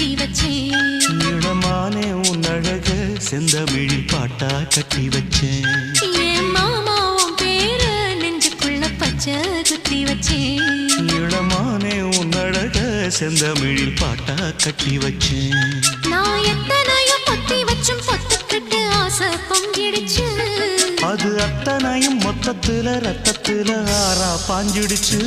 குத்தி வச்சேன் இளமானே உன் அழக செந்தமிழில் பாட்டா கட்டி வச்சேன் என் மாமா உன் பேர நெஞ்சுக்குள்ள பச்சை குத்தி வச்சேன் இளமானே உன் அழக செந்தமிழில் பாட்டா கட்டி வச்சேன் நான் எத்தனையோ பொத்தி வச்சும் பொத்துக்கிட்டு ஆசை பொங்கிடுச்சு அது அத்தனையும் மொத்தத்துல ரத்தத்துல ஆறா பாஞ்சிடுச்சு